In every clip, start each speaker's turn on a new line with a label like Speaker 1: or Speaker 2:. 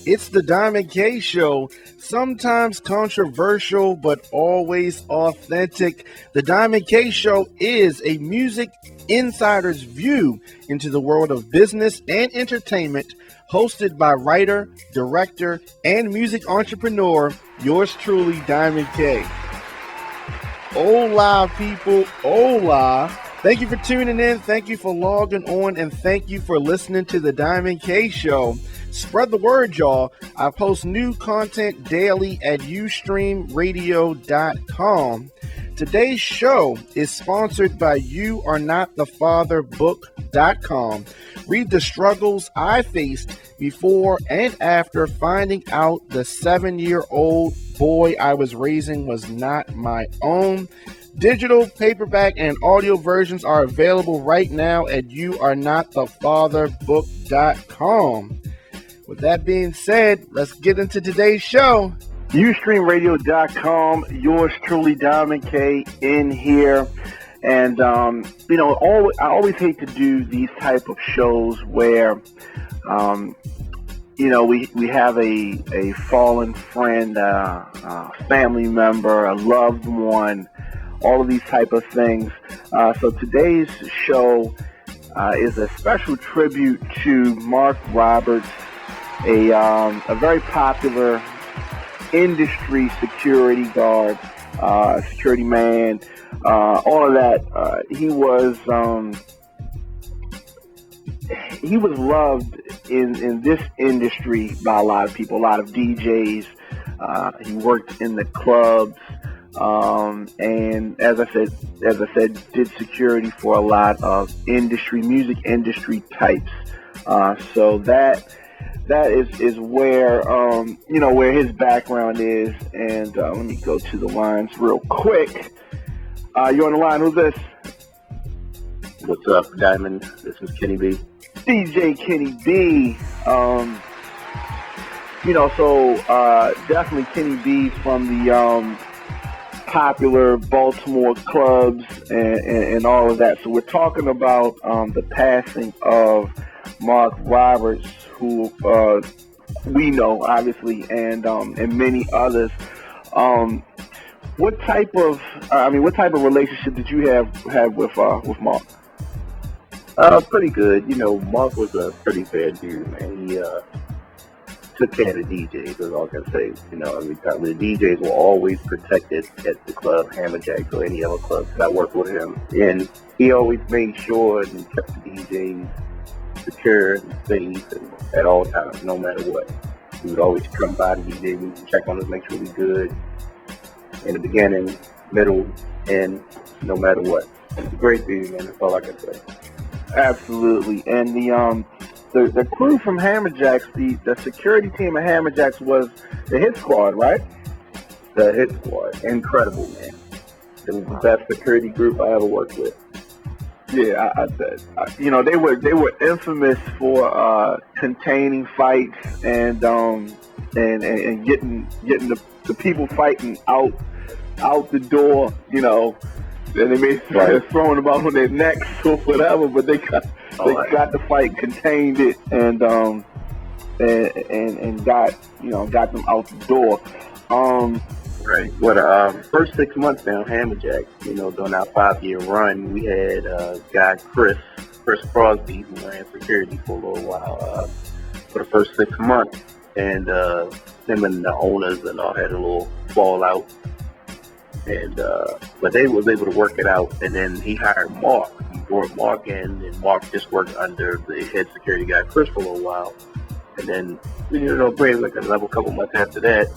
Speaker 1: It's the Diamond K Show, sometimes controversial but always authentic. The Diamond K Show is a music insider's view into the world of business and entertainment, hosted by writer, director, and music entrepreneur, yours truly, Diamond K. Hola, people. Hola. Thank you for tuning in. Thank you for logging on. And thank you for listening to the Diamond K Show. Spread the word, y'all. I post new content daily at ustreamradio.com. Today's show is sponsored by YouAreNotTheFatherBook.com. Read the struggles I faced before and after finding out the 7-year-old boy I was raising was not my own. Digital, paperback, and audio versions are available right now at YouAreNotTheFatherBook.com. With that being said, let's get into today's show. Ustreamradio.com, yours truly, Diamond K, in here. And, I always hate to do these type of shows where, we have a fallen friend, a family member, a loved one, all of these type of things. So today's show is a special tribute to Marc Roberts, a very popular industry security guard, security man, all of that. He was loved in this industry by a lot of people, a lot of DJs. He worked in the clubs, and as I said, did security for a lot of music industry types. So that is where where his background is. And let me go to the lines real quick. You on the line? Who's this?
Speaker 2: What's up, Diamond? This is Kenny B.
Speaker 1: DJ Kenny B. Definitely Kenny B from the popular Baltimore clubs and all of that. So we're talking about the passing of Marc Roberts, who we know obviously, and many others. What type of relationship did you have with Marc?
Speaker 2: Pretty good. Marc was a pretty fair dude, man. He took care of the DJs, is all I can say. Every time the DJs were always protected at the club, Hammerjacks or any other clubs that worked with him, and he always made sure and kept the DJs secure and safe and at all times, no matter what. He would always come by the DJ, we would check on us, make sure we're good in the beginning, middle, and no matter what. It's a great dude, man. That's all I can say.
Speaker 1: Absolutely. And the crew from Hammerjacks, the security team of Hammerjacks was the Hit Squad, right?
Speaker 2: The Hit Squad, incredible, man. It was the best security group I ever worked with.
Speaker 1: Yeah, they were infamous for containing fights and getting the people fighting out the door, and they may start throwing them out on their necks or whatever, but they got the fight, contained it, and got them out the door.
Speaker 2: Right. Well, first 6 months down Hammerjacks, during our 5-year run, we had guy Chris Crosby, who ran security for a little while for the first 6 months, and him and the owners and all had a little fallout. And but they was able to work it out, and then he hired Marc. He brought Marc in, and Marc just worked under the head security guy Chris for a little while, and then probably like another couple months after that,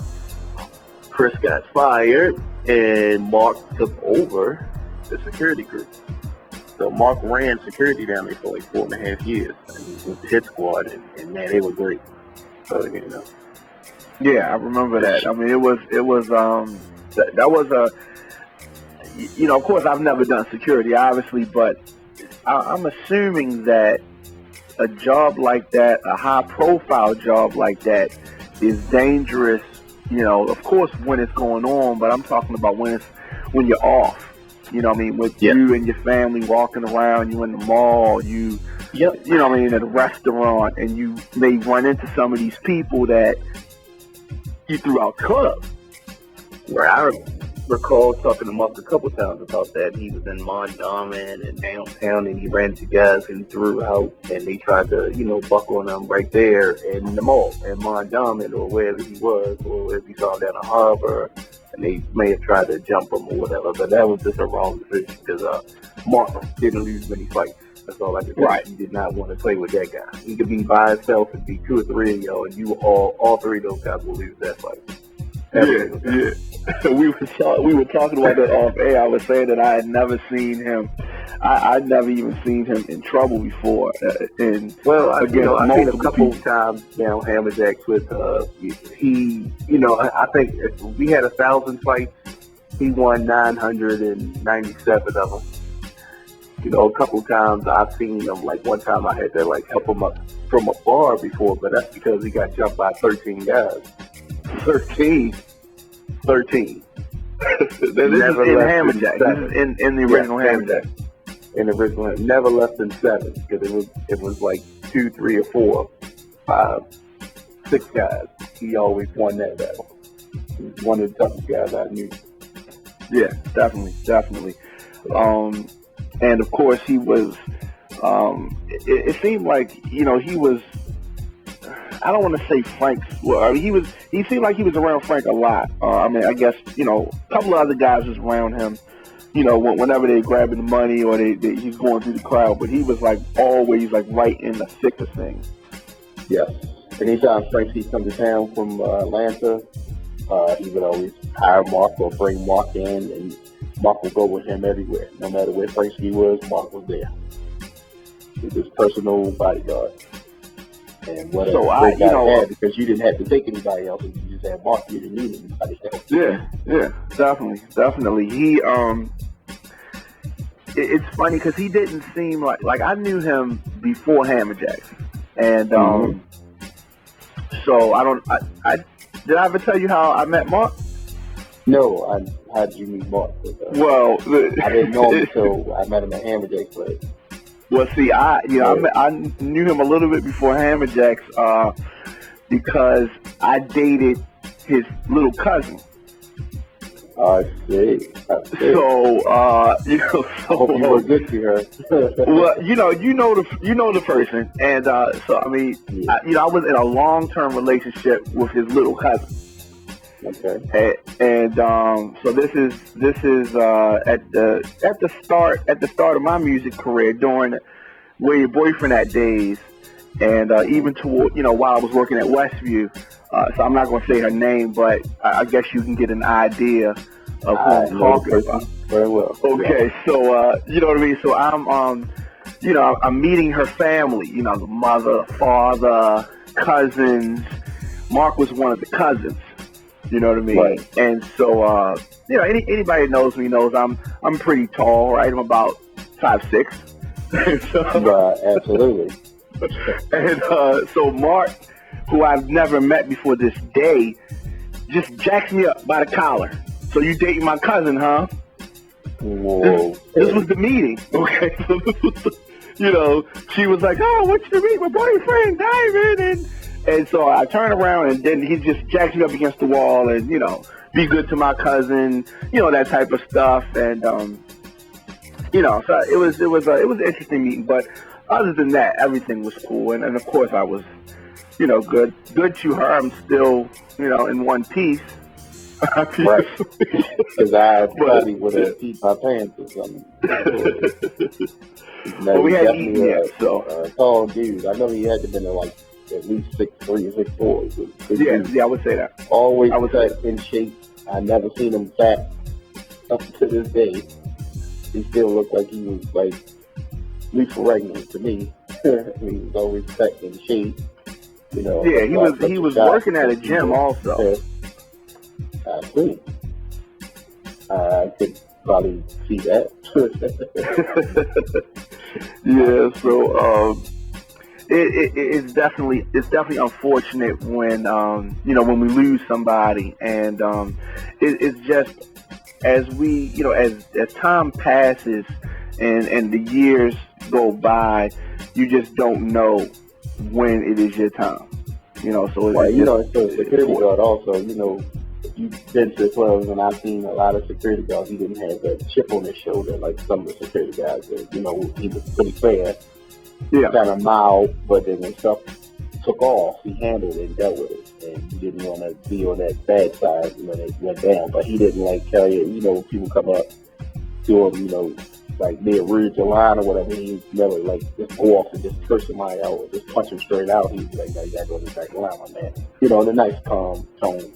Speaker 2: Chris got fired, and Marc took over the security group. So Marc ran security down there for like 4.5 years, and with the Hit Squad, and man, they were great. So
Speaker 1: Yeah, I remember that. I mean, it was that was a, of course I've never done security, obviously, but I'm assuming that a job like that, a high profile job like that, is dangerous, of course when it's going on, but I'm talking about when you're off, You know what I mean? With
Speaker 2: Yeah.
Speaker 1: you and your family walking around, you in the mall, you
Speaker 2: Yep.
Speaker 1: you know what I mean, at a restaurant, and you may run into some of these people that you threw out club.
Speaker 2: Where I recall talking to Mark a couple times about that. He was in Mondawmin and downtown, and he ran into guys and threw out, and they tried to, buck on him right there in the mall in Mondawmin or wherever he was, or if he saw him down the harbor, and they may have tried to jump him or whatever. But that was just a wrong decision because Mark didn't lose many fights. That's all I can say.
Speaker 1: Right.
Speaker 2: He did not want to play with that guy. He could be by himself and be 2 or 3 of y'all, and you all 3 of those guys will lose that fight.
Speaker 1: Yeah. We were talking about that off air. I was saying that I had never seen him. I'd never even seen him in trouble before.
Speaker 2: I've seen a couple of times now Hammerjacks with I think if we had 1,000 fights, he won 997 of them. A couple of times I've seen him. Like one time I had to help him up from a bar before, but that's because he got jumped by 13 guys. 13. This is in Hammerjack. This is in the original Hammerjack. In the original, never less than 7 because it was like 2, 3, or 4, 5, 6 guys. He always won that battle. He was one of the toughest guys I knew.
Speaker 1: Yeah, definitely. And of course he was. It seemed like he was. I don't want to say Frank's. Well, he seemed like he was around Frank a lot. I guess a couple of other guys was around him. Whenever they grabbing the money or he's going through the crowd, but he was always right in the thick of things.
Speaker 2: Yes. Anytime Frankie come to town from Atlanta, he would always hire Mark or bring Mark in, and Mark would go with him everywhere. No matter where Frankie was, Mark was there. He was his personal bodyguard. And what a great guy had, because you didn't have to take anybody else, and you just had Mark. You didn't need anybody else.
Speaker 1: Yeah, definitely. He it's funny because he didn't seem like I knew him before Hammerjacks, and so I did I ever tell you how I met Mark?
Speaker 2: No, how did you meet Mark?
Speaker 1: Well,
Speaker 2: I didn't know him until I met him at Hammerjacks place.
Speaker 1: Well, see, I knew him a little bit before Hammerjacks because I dated his little cousin.
Speaker 2: I see.
Speaker 1: So,
Speaker 2: I hope you were good to her.
Speaker 1: Well, you know the person, and so I mean,
Speaker 2: yeah.
Speaker 1: I was in a long-term relationship with his little cousin.
Speaker 2: Okay.
Speaker 1: And so this is at the start of my music career, during Where Your Boyfriend At days, and even toward while I was working at Westview. So I'm not going to say her name, but I guess you can get an idea of who I'm talking about.
Speaker 2: Very well.
Speaker 1: Okay, so you know what I mean. So I'm meeting her family. The mother, father, cousins. Mark was one of the cousins. You know what I mean?
Speaker 2: Right.
Speaker 1: And so, anybody that knows me knows I'm pretty tall, right? I'm about 5'6".
Speaker 2: Right, absolutely.
Speaker 1: And so Mark, who I've never met before this day, just jacks me up by the collar. So you dating my cousin, huh?
Speaker 2: Whoa.
Speaker 1: This was the meeting. Okay. So this was she was like, "Oh, what's your meet? My boyfriend, Diamond." And so I turn around, and then he just jacks me up against the wall, and be good to my cousin, that type of stuff. And so it was an interesting meeting. But other than that, everything was cool, and of course I was good to her. I'm still in one piece.
Speaker 2: Right. Because I probably would have peed my pants or something.
Speaker 1: Well, we hadn't eaten yet, so.
Speaker 2: Tall dude. I know he had to been at least 6'3" or 6'4".
Speaker 1: Yeah, I would say that.
Speaker 2: Always cut in shape. I never seen him fat up to this day. He still looked like he was at least regular to me. He was always fat in shape.
Speaker 1: Yeah, he was working at a gym also.
Speaker 2: I see. I could probably see that.
Speaker 1: Yeah, so it's definitely unfortunate when when we lose somebody, and it's just as we, as time passes and the years go by, you just don't know when it is your time. So
Speaker 2: Well, so security guard also, if you've been to clubs and I've seen a lot of security guards, he didn't have that chip on his shoulder like some of the security guys did. He was pretty fair, kind of mild, but then when stuff took off, he handled it and dealt with it. And he didn't want to be on that bad side when it went down. But he didn't like tell you, when people come up to him, like near Ridge or line or whatever, he never like just go off and just curse somebody out or just punch him straight out. He'd be like, "No, you gotta go to the back of the line, my man." In a nice calm tone.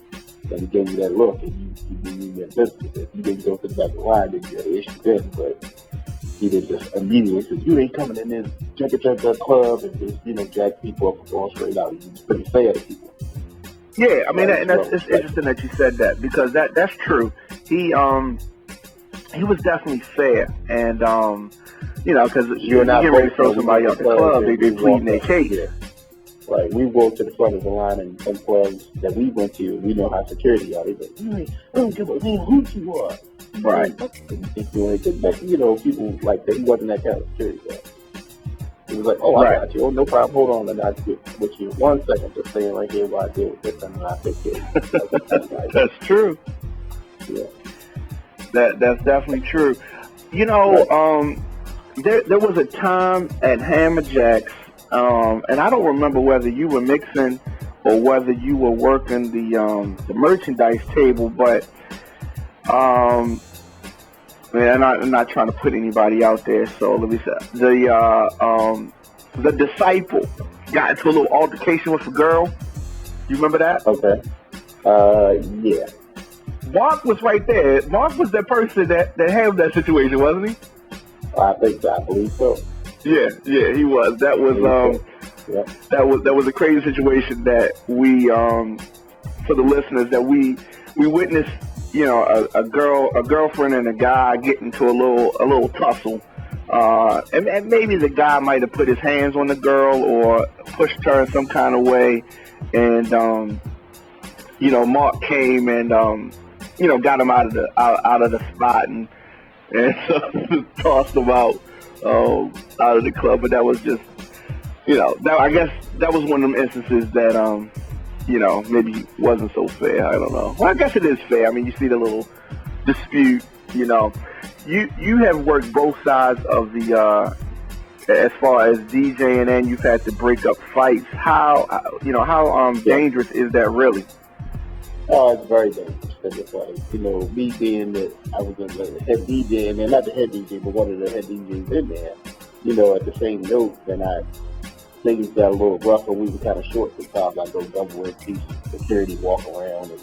Speaker 2: And he gave you that look, and you knew your business. If you didn't go to the back of the line, then you had an issue then. But he didn't just immediately say, "You ain't coming in this junker club and just jack people up and going straight out." He was pretty fair to people.
Speaker 1: Yeah, I mean, and it's interesting that you said that, because that's true. He was definitely fair, and because you get ready to throw somebody out the club, they pleading their case.
Speaker 2: Yeah. Like, we go to the front of the line in some clubs that we went to, we know how security are. They like, I don't give a damn who you are.
Speaker 1: Right.
Speaker 2: People like that. He wasn't that kind of security guy. He was like, I got you. Oh, no problem. Hold on. And I'll get with you 1 second. Just staying right here while I deal with this, and I'll take care of you.
Speaker 1: That's true.
Speaker 2: Yeah.
Speaker 1: That's definitely true. There was a time at Hammerjacks, and I don't remember whether you were mixing or whether you were working the merchandise table, but I'm not trying to put anybody out there, so let me say the disciple got into a little altercation with a girl. You remember that?
Speaker 2: Okay. Yeah.
Speaker 1: Mark was right there. Mark was the person that handled that situation, wasn't he?
Speaker 2: I think so. I believe so.
Speaker 1: Yeah, he was. That was that was a crazy situation that we for the listeners, that we witnessed. A girlfriend and a guy get into a little tussle, and maybe the guy might have put his hands on the girl or pushed her in some kind of way, and Mark came and got him out of the spot and so tossed him out of the club. But that was just, I guess that was one of them instances that maybe wasn't so fair. I don't know. Well, I guess it is fair. I mean, you see the little dispute. You have worked both sides of the as far as DJing, and you've had to break up fights. How dangerous is that really?
Speaker 2: Oh, it's very dangerous. It's like, me being that I was the head DJ, and not the head DJ, but one of the head DJs in there, at the same note, and things got a little rougher. We were kind of short sometimes. I go double with security, walk around and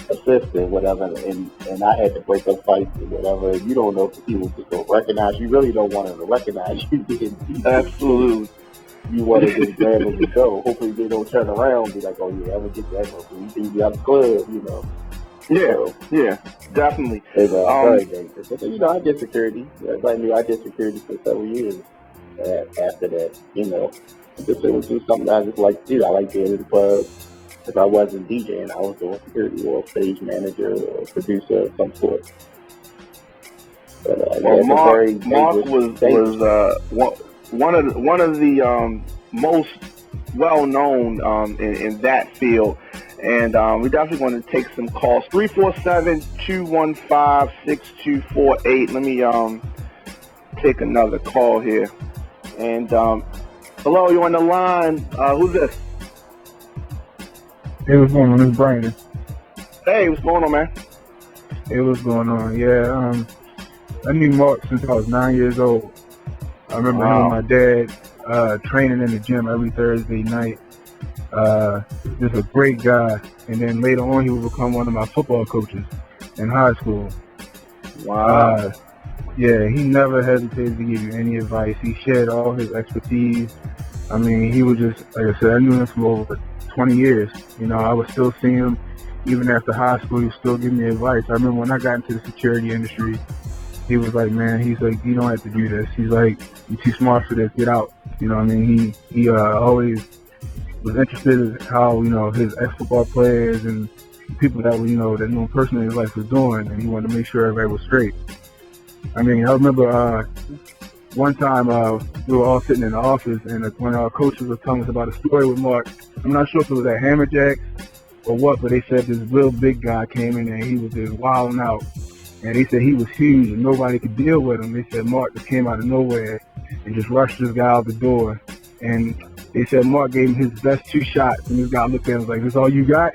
Speaker 2: assist and whatever, and I had to break up fights and whatever. You don't know if people just don't recognize you. Really don't want them to recognize you being DJ.
Speaker 1: Absolutely.
Speaker 2: You want to just grab them and go. Hopefully they don't turn around and be like, "Oh yeah, I'm gonna get that one. You think you out the club,
Speaker 1: Yeah,
Speaker 2: so,
Speaker 1: yeah, definitely.
Speaker 2: It's very dangerous. But, I did security. Everybody knew I did security for several years. After that, it was just something I just like to do. I like being in the club. If I wasn't DJing, I was doing security or stage manager or producer of some sort. But,
Speaker 1: Mark was one of the most well known in that field. And we definitely want to take some calls. 347-215-6248. Let me take another call here. And hello, you on the line? Who's this?
Speaker 3: Hey, what's going on? It's Brandon.
Speaker 1: Hey, what's going on, man?
Speaker 3: Hey, what's going on? Yeah, I knew Mark since I was 9 years old. I remember him and my dad training in the gym every Thursday night. Just a great guy. And then later on, he would become one of my football coaches in high school.
Speaker 1: Wow.
Speaker 3: Yeah, he never hesitated to give you any advice. He shared all his expertise. I mean, he was just, like I said, I knew him for over 20 years. I would still see him even after high school. He would still give me advice. I remember when I got into the security industry, he was like, "Man," he's like, "you don't have to do this." He's like, "You're too smart for this. Get out." He always was interested in how, his ex-football players and, people that were, that knew him personally in his life was doing, and he wanted to make sure everybody was straight. I mean, I remember one time we were all sitting in the office, and one of our coaches was telling us about a story with Mark. I'm not sure if it was at Hammerjack or what, but they said this real big guy came in and he was just wilding out. And they said he was huge and nobody could deal with him. They said Mark just came out of nowhere and just rushed this guy out the door. And they said Mark gave him his best 2 shots, and this guy looked at him and was like, "This all you got?"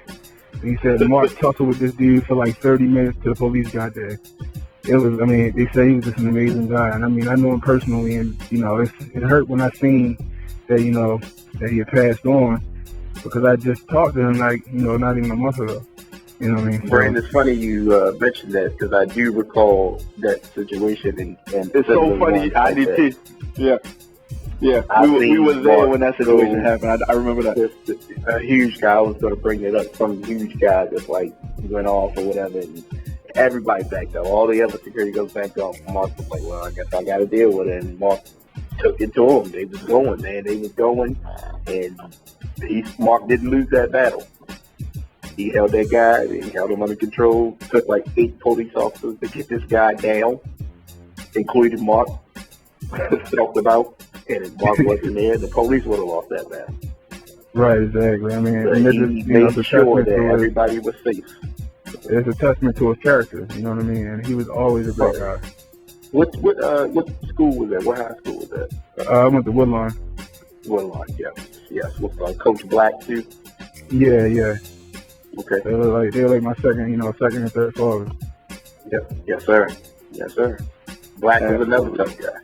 Speaker 3: And he said Mark tussled with this dude for like 30 minutes till the police got there. It was, I mean, they said he was just an amazing guy. And I mean, I know him personally, and, it hurt when I seen that, that he had passed on, because I just talked to him like, not even a month ago. You know what I mean?
Speaker 2: Brandon, it's funny you mentioned that, because I do recall that situation. And
Speaker 1: it's so funny. I did too. Yeah. Yeah. We were there when that situation happened. I remember that.
Speaker 2: A huge guy, I was going to bring it up, some huge guy that like went off or whatever. And everybody backed up. All the other security goes back up. Mark was like, "Well, I guess I got to deal with it." And Mark took it to him. They was going, man. They was going. And Mark didn't lose that battle. He held that guy. He held him under control. Took like 8 police officers to get this guy down, including Mark. Talked about. And if Mark wasn't there, the police would have lost that battle.
Speaker 3: Right, exactly. I mean,
Speaker 2: but he made sure that everybody was safe.
Speaker 3: It's a testament to his character, you know what I mean? And he was always a great guy.
Speaker 2: What school was that? What high school was that?
Speaker 3: I went to Woodlawn.
Speaker 2: Woodlawn, yes. With Coach Black too.
Speaker 3: Yeah.
Speaker 2: Okay.
Speaker 3: They were like my second and third father.
Speaker 2: Yep. Yes, sir. Black was another tough guy.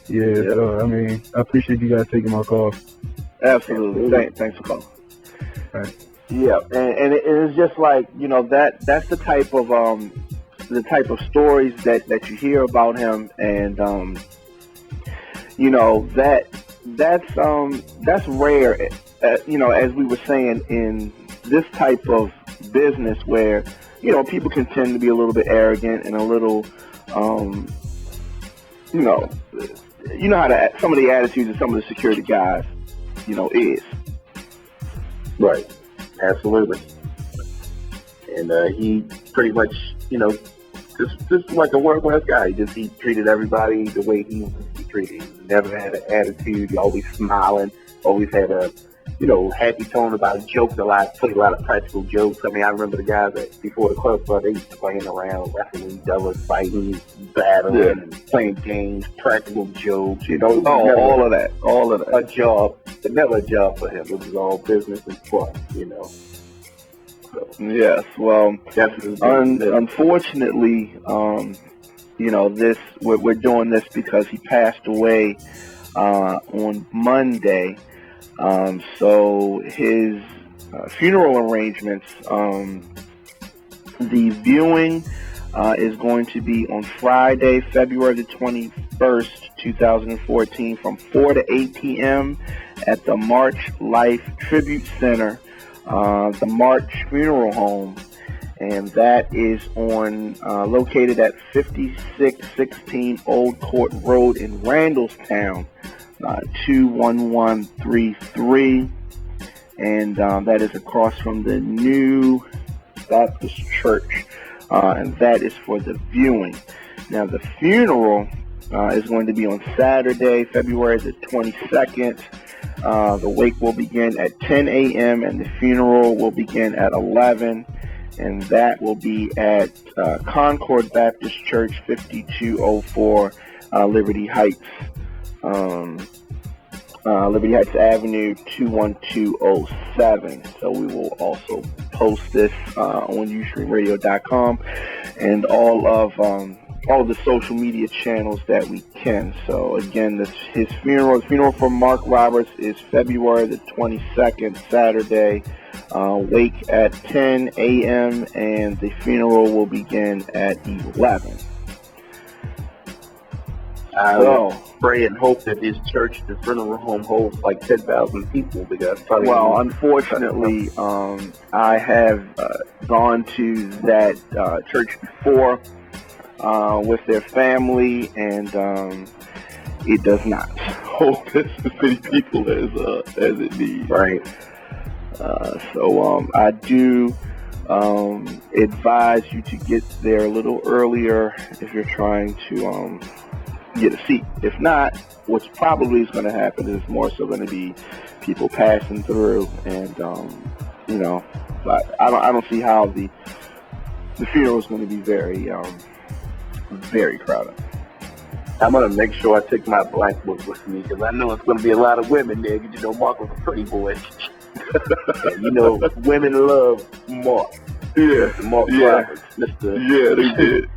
Speaker 3: Yeah. So I mean, I appreciate you guys taking my call.
Speaker 1: Absolutely. Thanks for calling.
Speaker 3: All right.
Speaker 1: Yeah, and it's just like, that's the type of stories that you hear about him, and that's rare. As we were saying, in this type of business where people can tend to be a little bit arrogant and a little how some of the attitudes of some of the security guys is.
Speaker 2: Right. Absolutely. And he pretty much, just like a world-class guy. He treated everybody the way he was to be treated. He never had an attitude. He always smiling. Always had a, happy tone about jokes a lot. Played a lot of practical jokes. I mean, I remember the guys that before the club started, they used to playing around, wrestling each other, fighting, battling, and playing games, practical jokes.
Speaker 1: All of that.
Speaker 2: A job. Never a job for him. It was all business and fun, So,
Speaker 1: yes, well, unfortunately, we're doing this because he passed away on Monday. So his funeral arrangements, the viewing is going to be on Friday, February the 21st, 2014, from 4 to 8 p.m. at the March Life Tribute Center, the March Funeral Home, and that is located at 5616 Old Court Road in Randallstown, 21133, and that is across from the New Baptist Church, and that is for the viewing. Now, the funeral is going to be on Saturday, February the 22nd. The wake will begin at 10 a.m. and the funeral will begin at 11, and that will be at Concord Baptist Church, 5204 Liberty Heights Avenue, 21207. So we will also post this on UStreamRadio.com and all of the social media channels that we can. So again, his funeral for Marc Roberts is February the 22nd, Saturday. Wake at 10 a.m. and the funeral will begin at 11.
Speaker 2: I pray and hope that this church, the funeral home, holds like 10,000 people, because
Speaker 1: unfortunately, I have gone to that church before with their family, and it does not hold as many people as it needs.
Speaker 2: Right.
Speaker 1: So I do advise you to get there a little earlier if you're trying to get a seat. If not, what's probably is going to happen is more so going to be people passing through, and but I don't see how the funeral is going to be very crowded.
Speaker 2: I'm gonna make sure I take my black book with me because I know it's gonna be a lot of women there. 'Cause, Mark was a pretty boy. And, women love Mark.
Speaker 1: Yeah,
Speaker 2: Marc Roberts, Mr.
Speaker 1: Yeah,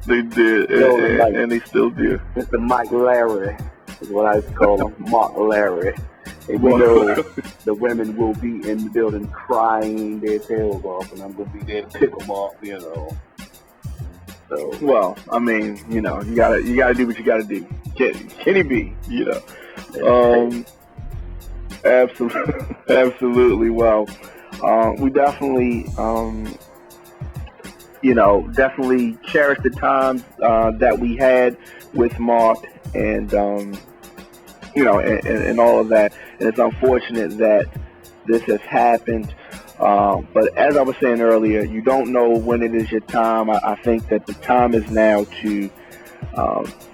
Speaker 1: they did, and they still do.
Speaker 2: Mr. Mike Larry is what I call him, Mark Larry. And we know the women will be in the building crying their tails off, and I'm gonna be there to pick them off, So,
Speaker 1: well, I mean, you gotta do what you gotta do. Kenny B, absolutely, absolutely. Well, we definitely, definitely cherish the times that we had with Mark, and and all of that. And it's unfortunate that this has happened. But as I was saying earlier, you don't know when it is your time. I think that the time is now to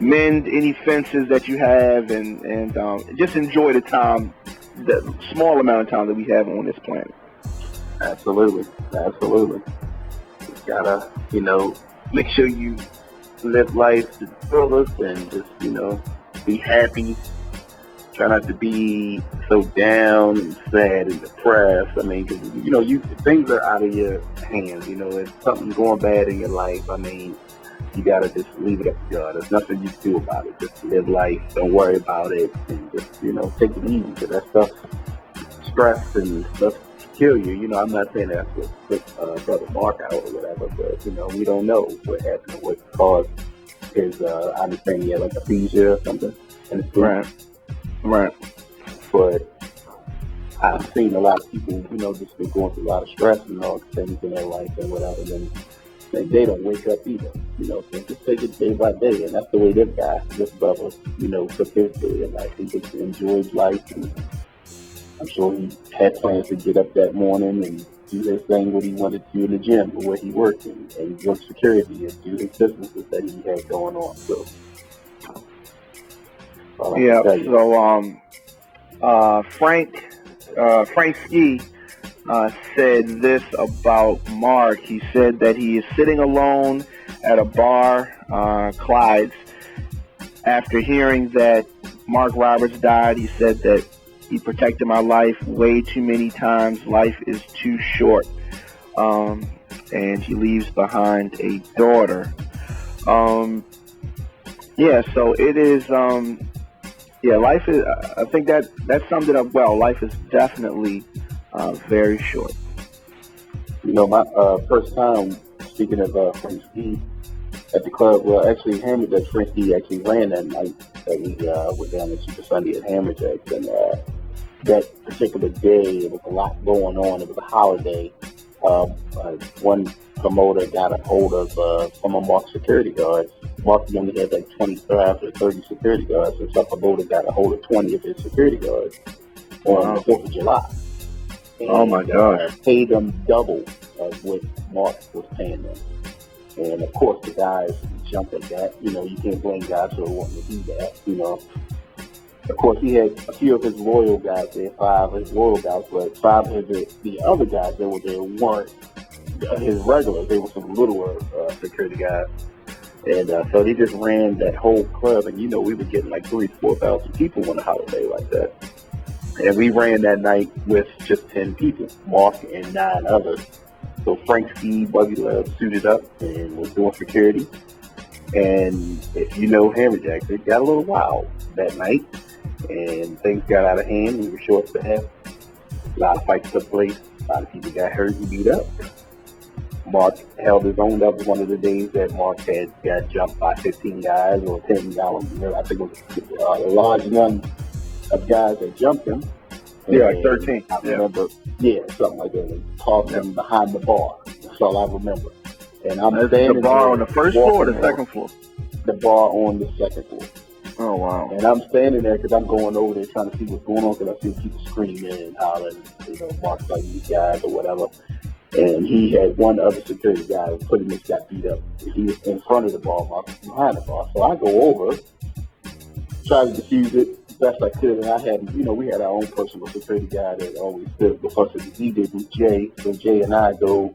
Speaker 1: mend any fences that you have, and just enjoy the time, the small amount of time that we have on this planet.
Speaker 2: Absolutely. You gotta, make sure you live life to the fullest and just, be happy. Try not to be so down and sad and depressed. I mean, because, things are out of your hands. If something's going bad in your life, I mean, you got to just leave it up to God. There's nothing you can do about it. Just live life. Don't worry about it. And just, take it easy. Because that stuff, stress and stuff kill you. I'm not saying that's what Brother Mark out or whatever, but, we don't know what happened or what caused his, I understand he had like a seizure or something.
Speaker 1: Right.
Speaker 2: But I've seen a lot of people, just been going through a lot of stress and all things in their life and whatever, and they don't wake up either. So just take it day by day, and that's the way this brother, took his day in life. He just enjoyed life, and I'm sure he had plans to get up that morning and do his thing, what he wanted to do in the gym or where he worked, and work security and do his businesses that he had going on. So.
Speaker 1: Yeah. So, Frank Ski said this about Mark. He said that he is sitting alone at a bar, Clyde's, after hearing that Marc Roberts died. He said that he protected my life way too many times. Life is too short. And he leaves behind a daughter. So it is. Life is. I think that summed it up well. Life is definitely very short.
Speaker 2: My first time, speaking of Frank Ski at the club, well, actually, Hammerjack, Frank Ski actually ran that night that we went down to Super Sunday at Hammerjack, and that particular day, it was a lot going on. It was a holiday. One promoter got a hold of some of Mark's security guards. Mark only had like 25 or 30 security guards, and some promoter got a hold of 20 of his security guards on the 4th of July. And,
Speaker 1: oh my gosh.
Speaker 2: Paid them double of what Mark was paying them. And of course the guys jumped at that. You can't blame guys for wanting to do that, Of course, he had a few of his loyal guys there, 5 of his loyal guys, but 5 of the other guys that were there weren't his regulars. They were some littler security guys. And so he just ran that whole club, and we were getting like 3,000 to 4,000 people on a holiday like that. And we ran that night with just 10 people, Mark and 9 others. So Frank Ski, Buggy Love suited up and was doing security. And if you know Hammerjack, it got a little wild that night, and things got out of hand. We were short staffed. A lot of fights took place. A lot of people got hurt and beat up. Mark held his own. That was one of the days that Mark had got jumped by 15 guys or 10 guys. I think it was a large number of guys that jumped him.
Speaker 1: Like 13.
Speaker 2: I remember, something like that. And tossed him behind the bar. That's all I remember. And I'm standing
Speaker 1: the bar on the first floor or the second floor?
Speaker 2: The bar on the second floor.
Speaker 1: Oh wow.
Speaker 2: And I'm standing there because I'm going over there trying to see what's going on because I see people screaming and hollering, Mark's like these guys or whatever. And he had one other security guy who pretty much got beat up. He was in front of the bar, Mark was behind the bar. So I go over, try to defuse it best I could. And I had, we had our own personal security guy that always stood before us. He did with Jay. So Jay and I go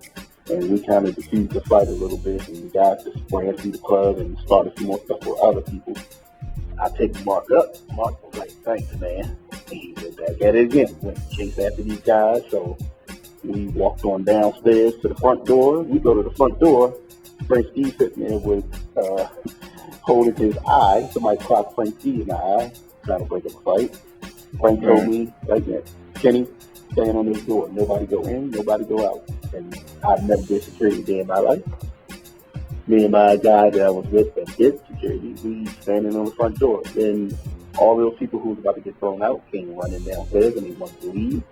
Speaker 2: and we kind of diffused the fight a little bit. And the guys just ran through the club and started some more stuff with other people. I picked Mark up. Mark was like, thanks, man. And he went back at it again. Went to chase after these guys. So we walked on downstairs to the front door. We go to the front door. Frank Steve sitting there with holding his eye. Somebody clocked Frank Steve in the eye, trying to break up a fight. Frank told me, like that, Kenny, stand on this door. Nobody go in, nobody go out. And I've never did security a day in my life. Me and my guy that I was with that did security, we standing on the front door. Then all those people who was about to get thrown out came running downstairs and they wanted to leave.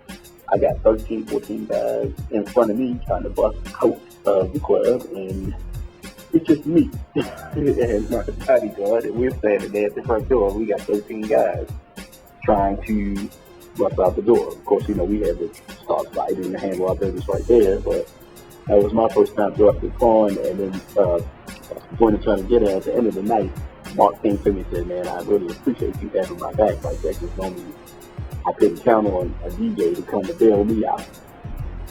Speaker 2: I got 13, 14 guys in front of me trying to bust out of the club, and it's just me and my bodyguard, and we're standing there at the front door. We got 13 guys trying to bust out the door. Of course, we had to start fighting and handle our business right there, but that was my first time to up the phone, and then the point of trying to get at the end of the night, Mark came to me and said, man, I really appreciate you having my back like that, because normally I couldn't count on a DJ to come to bail me out.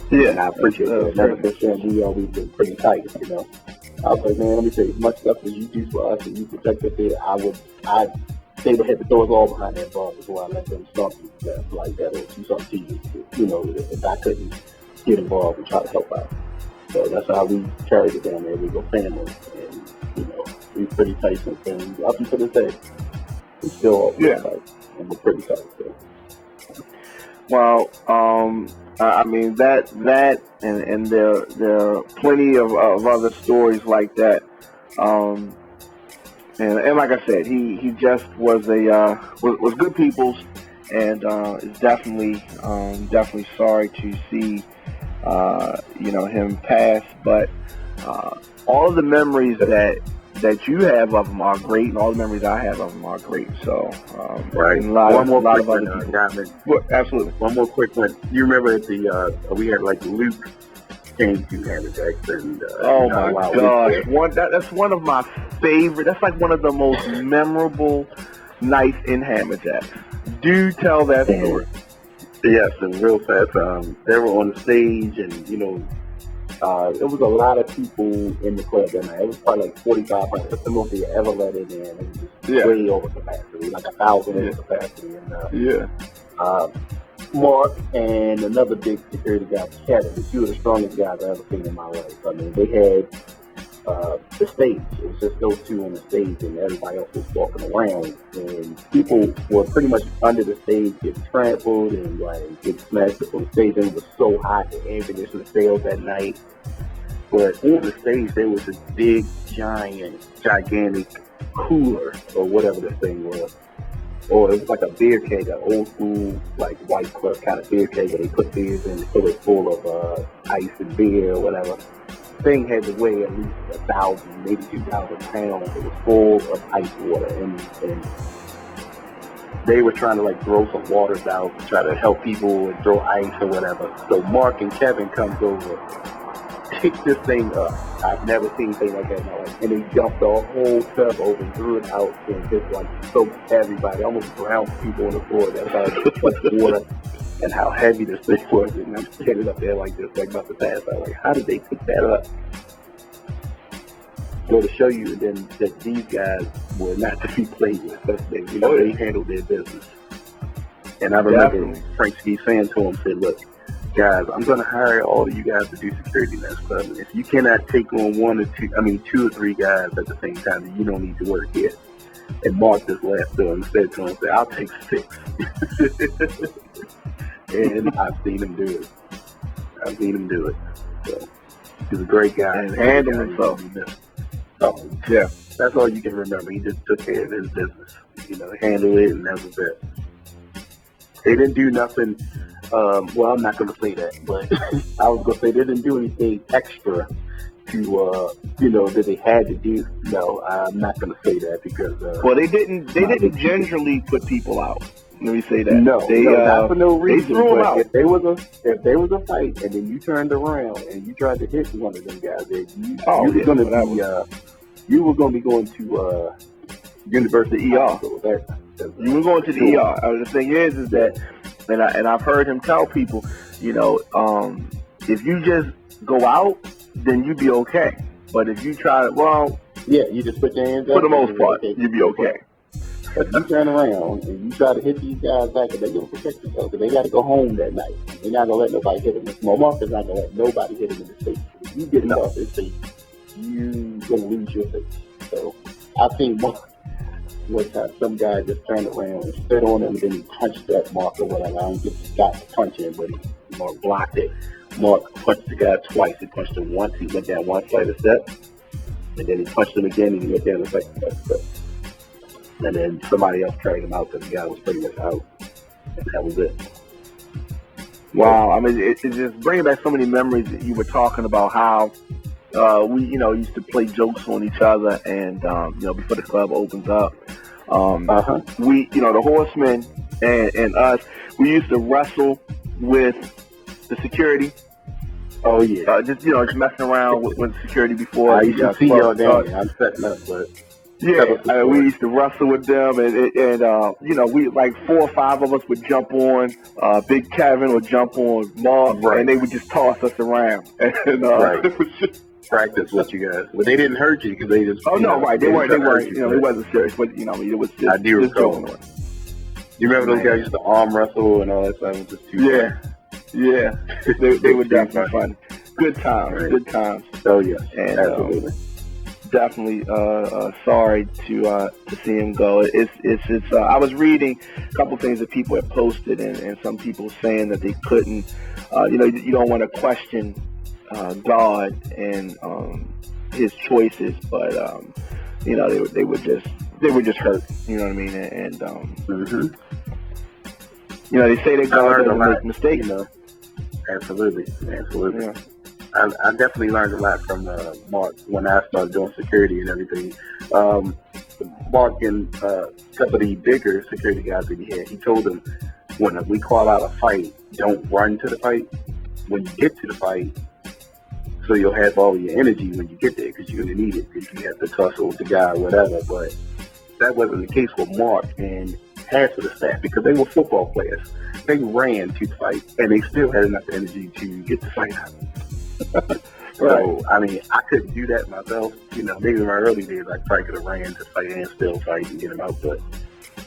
Speaker 1: Yeah,
Speaker 2: and I appreciate that. Never been we always been pretty tight, I was like, man, let me tell you, as much stuff as you do for us and you protect us there, they would have to throw us all behind that bar before I let them start stuff like that or do something to you, if I couldn't get involved and try to help out. So that's how we carried it down there. We go family, and we pretty tight since then. Up until this day, we still all tight, and we're pretty tight. So.
Speaker 1: Well, I mean that and there are plenty of other stories like that. And like I said, he just was was good people's, and is definitely sorry to see him pass. But all of the memories that you have of him are great, and all the memories I have of him are great. So,
Speaker 2: right.
Speaker 1: One more quick
Speaker 2: one, absolutely. One more quick one. You remember at we had like Luke came to Hammerjacks, and
Speaker 1: oh my gosh, that's one of my favorite. That's like one of the most memorable nights in Hammerjacks. Do tell that story.
Speaker 2: Yes, and real fast. They were on the stage, and it was a lot of people in the club that night. It was probably like 4,500. That's the most they ever let it in. It was just way over capacity, like 1,000 over capacity. And Mark and another big security guy, Kevin, the two of the strongest guys I've ever seen in my life. I mean, they had the stage. It was just those two on the stage, and everybody else was walking around. And people were pretty much under the stage, getting trampled and like get smashed up on the stage. And it was so hot, the air conditioner failed that night. But on the stage, there was this big, gigantic cooler or whatever the thing was. Or it was like a beer keg, an old school, like White Club kind of beer keg where they put beers in, fill it full of ice and beer or whatever. Thing had to weigh at least 1,000, maybe 2,000 pounds. It was full of ice water, and they were trying to like throw some waters out to try to help people and throw ice or whatever. So Mark and Kevin comes over, pick this thing up. I've never seen anything like that in my life. And they jumped the whole tub over and threw it out and just like soaked everybody, almost drowned people on the floor. That's how much water and how heavy this thing was. And I'm standing up there like this, like about to pass out. Like, how did they pick that up? So to show you then that these guys were not to be played with. They handled their business. And I remember Frank Ski saying to him, said, look, guys, I'm going to hire all of you guys to do security in this club. And if you cannot take on two or three guys at the same time, then you don't need to work here. And Mark just laughed to him and said to him, I'll take 6. And I've seen him do it. So he's a great guy.
Speaker 1: And handled himself.
Speaker 2: So, yeah, that's all you can remember. He just took care of his business. Handled it, and that was it. They didn't do nothing. Well, I'm not going to say that, but I was going to say they didn't do anything extra to, that they had to do. No, I'm not going to say that because.
Speaker 1: Well, they didn't gingerly put people out. Let me say that.
Speaker 2: No, not for no reason.
Speaker 1: They threw them out.
Speaker 2: If there was a fight and then you turned around and you tried to hit one of them guys, you were going to be going to University
Speaker 1: ER. You were going to the ER. The thing is that, and I've heard him tell people, if you just go out, then you'd be okay. But if you try to,
Speaker 2: you just put your hands up.
Speaker 1: For the most part, you'd be okay.
Speaker 2: But you turn around and you try to hit these guys back, and they're going to protect themselves, because they got to go home that night. They're not going to let nobody hit them. Mark is not going to let nobody hit him in the face. If you get off his face, you're going to lose your face. So I think Mark was some guy just turned around and spit on him, and then he punched that Mark or whatever. I don't get Scott to punch him, but Mark blocked it. Mark punched the guy twice. He punched him once. He went down one flight of steps, and then he punched him again, and he went down the second flight of steps. And then somebody else carried him out because the guy was pretty much out. And that was it.
Speaker 1: Wow. I mean, it's just bringing back so many memories that you were talking about how we, used to play jokes on each other and, before the club opens up. We, the Horsemen and us, we used to wrestle with the security.
Speaker 2: Oh, yeah.
Speaker 1: Just messing around with security before.
Speaker 2: I used to see y'all down there. I'm setting up, but...
Speaker 1: Yeah, we used to wrestle with them, and we like 4 or 5 of us would jump on. Big Kevin would jump on Mark, and they would just toss us around. And,
Speaker 2: it was just practice with you guys. But they didn't hurt you because they just.
Speaker 1: Oh no, right? They weren't. It wasn't serious, but it was just.
Speaker 2: I do recall. You remember those guys used to arm wrestle and all that stuff? It was just too
Speaker 1: fun. They were definitely fun. Good times. Good times.
Speaker 2: Oh yeah,
Speaker 1: and,
Speaker 2: absolutely.
Speaker 1: Definitely sorry to see him go. It's I was reading a couple things that people had posted, and some people saying that they couldn't. You don't want to question God and his choices, but they were just hurt. You know what I mean? And they say that God doesn't make mistakes.
Speaker 2: Absolutely.
Speaker 1: Yeah.
Speaker 2: I definitely learned a lot from Mark when I started doing security and everything. Mark and a couple of the bigger security guys that he had, he told them, when we call out a fight, don't run to the fight. When you get to the fight, so you'll have all your energy when you get there, because you're going to need it, because you have to tussle with the guy or whatever. But that wasn't the case with Mark and half of the staff, because they were football players. They ran to fight, and they still had enough energy to get the fight out. So, I mean, I couldn't do that myself. Maybe in my early days, I probably could have ran to fight and still fight and get them out. But,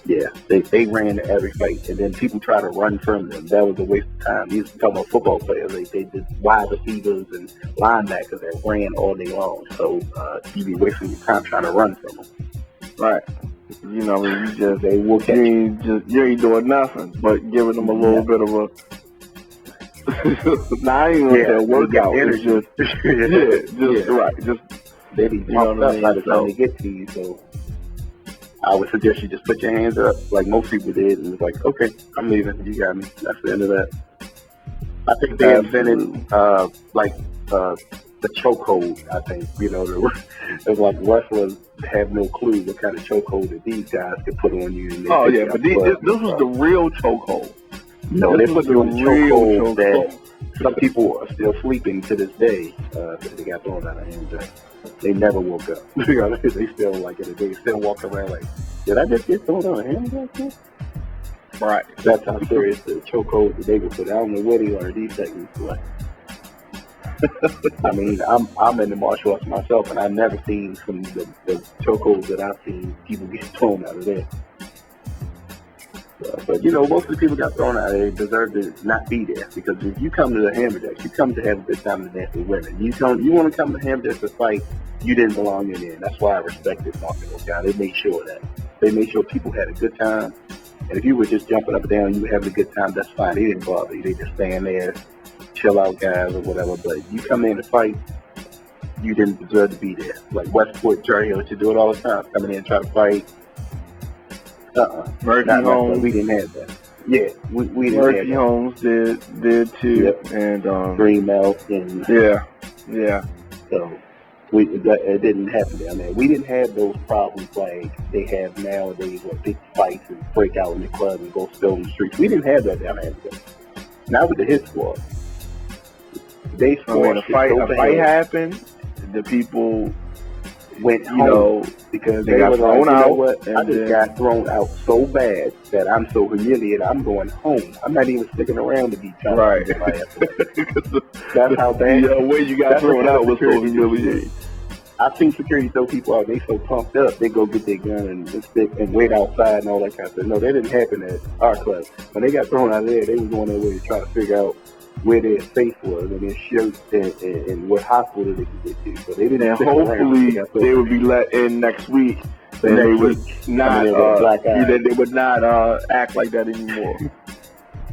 Speaker 2: yeah, they ran to every fight. And then people try to run from them. That was a waste of time. These are talking about football players. They did wide receivers and linebackers that ran all day long. So, you'd be wasting your time trying to run from them.
Speaker 1: Right. You ain't doing nothing but giving them a little bit of a... I ain't gonna say workout. It's just right. Just
Speaker 2: they be pumped up by the time they get to you. So I would suggest you just put your hands up like most people did, and it's like, okay, I'm leaving. You got me. That's the end of that. I think they invented the chokehold. I think it was like wrestlers have no clue what kind of chokehold that these guys could put on you. And
Speaker 1: but this was the real chokehold.
Speaker 2: No, they put you on the chokehold that some people are still sleeping to this day. They got thrown out of hand. They never woke up. They still they still walk around like, did I just get thrown out of hand?
Speaker 1: Right.
Speaker 2: That's how serious the chokehold that they would put. I don't know where they learned these techniques. I mean, I'm in the martial arts myself, and I've never seen some of the chokeholds that I've seen people get thrown out of there. But most of the people got thrown out. They deserve to not be there, because if you come to the Hammerjacks, you come to have a good time to dance with women. You want to come to Hammerjacks to fight, you didn't belong in there. That's why I respected Mark and those guys. They made sure of that. They made sure people had a good time. And if you were just jumping up and down, you were having a good time, that's fine. They didn't bother you. They just stand there, chill out guys or whatever. But you come in to fight, you didn't deserve to be there. Like Westport, Jerry Hill, you do it all the time. Come in and try to fight.
Speaker 1: Murphy Holmes.
Speaker 2: We didn't have that. Yeah, we didn't
Speaker 1: Murphy
Speaker 2: have that.
Speaker 1: Holmes did too. Yep. And
Speaker 2: Green Mouth and
Speaker 1: yeah.
Speaker 2: So It didn't happen down there. We didn't have those problems like they have nowadays, where big fights and break out in the club and go spill in the streets. We didn't have that down there. Not with the hit squad. They
Speaker 1: when a fight happened, the people
Speaker 2: went
Speaker 1: home,
Speaker 2: because
Speaker 1: they got thrown out.
Speaker 2: I just got thrown out so bad that I'm so humiliated. I'm going home. I'm not even sticking around to be trying
Speaker 1: right.
Speaker 2: to That's how bad.
Speaker 1: The way you got thrown out was so humiliating.
Speaker 2: I've seen security throw people out. They so pumped up, they go get their gun and stick and wait outside and all that kind of stuff. No, that didn't happen at our club. When they got thrown out of there, they was going their way to try to figure out where their safe was and their shirts and what hospital they could get to. So they didn't.
Speaker 1: And hopefully they would be let in next week. And they would not. They would not act like that anymore.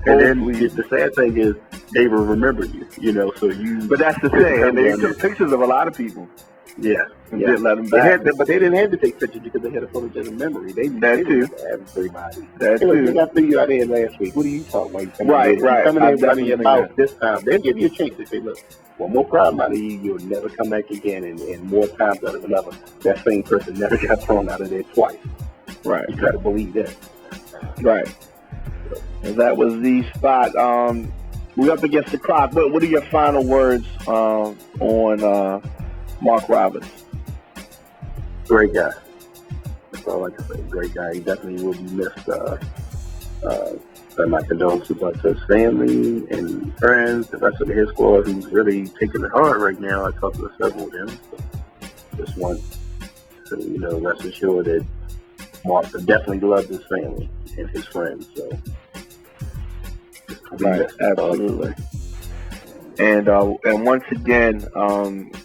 Speaker 2: And then the sad thing is they will remember you. So you.
Speaker 1: But that's the thing. And they took pictures of a lot of people.
Speaker 2: Yeah.
Speaker 1: Didn't let them back.
Speaker 2: But they didn't have to take pictures because they had a photogenic memory. They too. Everybody.
Speaker 1: That too.
Speaker 2: They got you out there last week. What are you talking about?
Speaker 1: Right.
Speaker 2: Coming in running your mouth this time. They'll give you a chance. They say, look, one more problem out of you, you'll never come back again. And more times out of another, that same person never got thrown out of there twice.
Speaker 1: Right.
Speaker 2: You got to believe that.
Speaker 1: Right. And that was the spot. We're up against the clock. But what are your final words on Marc Roberts?
Speaker 2: Great guy. That's all I can say. Great guy. He definitely will be missed. My condolences to his family and friends, the rest of his squad who's really taking it hard right now. I talked to several of them. So just want to, rest assured that Mark definitely loved his family and his friends. So,
Speaker 1: right, absolutely. And once again,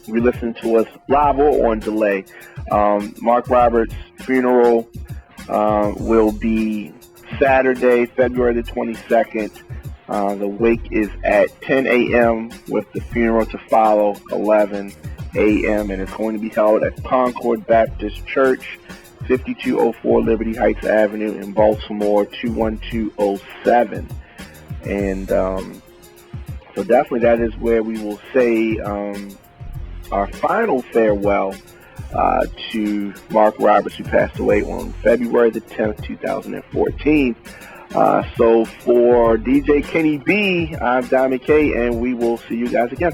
Speaker 1: we listen to us live or on delay. Marc Roberts' funeral will be Saturday, February the 22nd. The wake is at 10 a.m. with the funeral to follow 11 a.m. and it's going to be held at Concord Baptist Church, 5204 Liberty Heights Avenue in Baltimore, 21207. And so definitely that is where we will say our final farewell to Marc Roberts, who passed away on February the 10th, 2014. So for DJ Kenny B, I'm Diamond K, and we will see you guys again.